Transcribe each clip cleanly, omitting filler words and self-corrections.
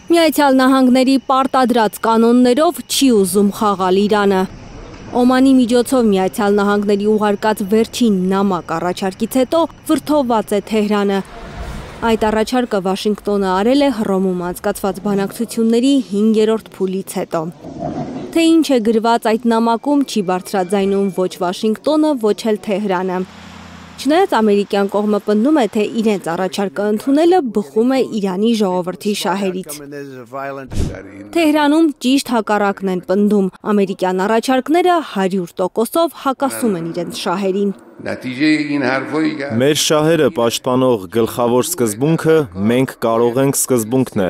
Միացյալ Նահանգների պարտադրած կանոններով չի ուզում խաղալ Իրանը։ Օմանի միջոցով Միացյալ Նահանգների ուղարկած վերջին նամակ առաջարկից հետո վրդովված է Թեհրանը։ Այդ առաջարկը Վաշինգտոնը արել է Հռոմում անցկացված բանակցությունների 5-րդ փուլից հետո։ Թե ինչ է գրված այդ նամակում չի բարձրաձայնում ոչ Վաշինգտոնը, ոչ էլ Թեհրանը։ Չնայած ամերիկյան կողմը պնդում է, թե իրենց առաջարկը ընդունելը բխում է Իրանի ժողովրդի շահերից։ Թեհրանում ճիշտ հակառակն են պնդում, ամերիկյան առաջարկները 100%-ով հակասում են իրենց շահերին։ Մեր շահերը պաշտպանող գլխավոր սկզբունքը մենք կարող ենք սկզբունքն է։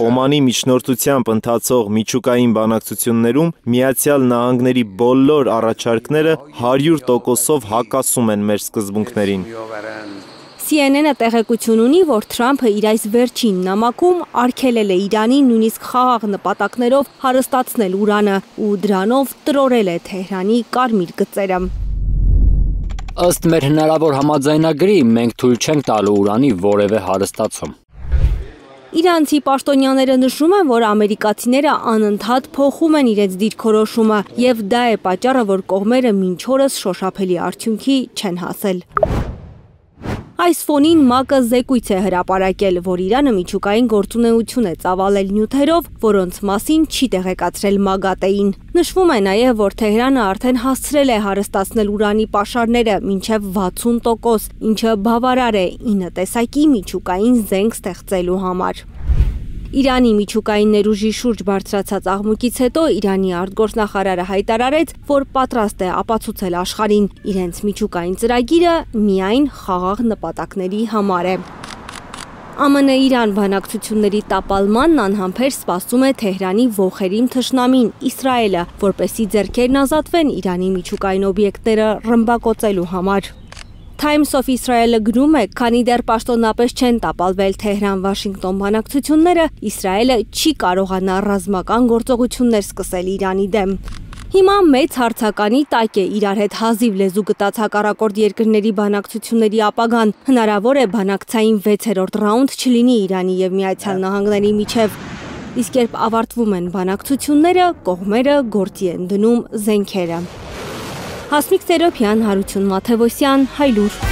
Օմանի միջնորդությամբ ընթացող միջուկային բանակցություններում Միացյալ Նահանգների բոլոր առաջարկները 100%-ով հակասում են մեր սկզբունքներին։ CNN-ը տեղեկություն ունի, որ Թրամփը իր այս վերջին նամակում արգելել է Իրանին նույնիսկ խաղաղ նպատակներով հարստացնել ուրանը ու դրանով տրորել է Թեհրանի կարմիր գծերը։ Ըստ մեր հնարավոր համաձայնագրի մենք թույլ չենք տալու ուրանի որևէ հարստացում։ Իրանցի պաշտոնյաները նշում են, որ ամերիկացիները անընդհատ փոխում են իրենց դիրքորոշումը եւ դա է պատճառը, որ կողմերը մինչ օրս շոշափելի արդյունքի չեն հասել։ Այս ֆոնին ՄԱԿ-ը զեկույց է հրապարակել, որ Իրանը միջուկային գործունեություն է ծավալել նյութերով, որոնց մասին չի տեղեկացրել ՄԱԳԱՏԵ-ին։ Նշվում է նաև, որ Թեհրանը արդեն հասցրել է հարստացնել ուրանի պաշարները մինչև 60%, ինչը բավարար է 9 տեսակի միջուկային զենք ստեղծելու համար։ Իրանի միջուկային ներուժի շուրջ բարձրացած աղմուկից հետո Իրանի արտգործնախարարը հայտարարեց, որ պատրաստ է ապացուցել աշխարհին իրենց միջուկային ծրագիրը միայն խաղաղ նպատակների համար է։ ԱՄՆ-Իրան բանակցությունների տապալմանն անհամբեր սպասում է Թեհրանի ոխերիմ թշնամին Իսրայելը, որպեսզի ձեռքերն ազատվեն Իրանի միջուկային օբյեկտները ռմբակոծելու համար։ Times of Israel-ը գրում է, քանի դեռ պաշտոնապես չեն տապալվել Թեհրան-Վաշինգտոն բանակցությունները, Իսրայելը չի կարողանա ռազմական գործողություններ սկսել Իրանի դեմ։ Հիմա մեծ հարցականի տակ է իրար հետ հազիվ լեզու գտած հակառակորդ երկրների բանակցությունների ապագան։ Հնարավոր է բանակցային 6-րդ ռաունդ չլինի Իրանի եւ Միացյալ Նահանգների միջև։ Իսկ երբ ավարտվում են բանակցությունները, կողմերը գործի են դնում զենքերը։ Հասմիկ Տերոփյան, Հարություն Մաթևոսյան, Հայլուր։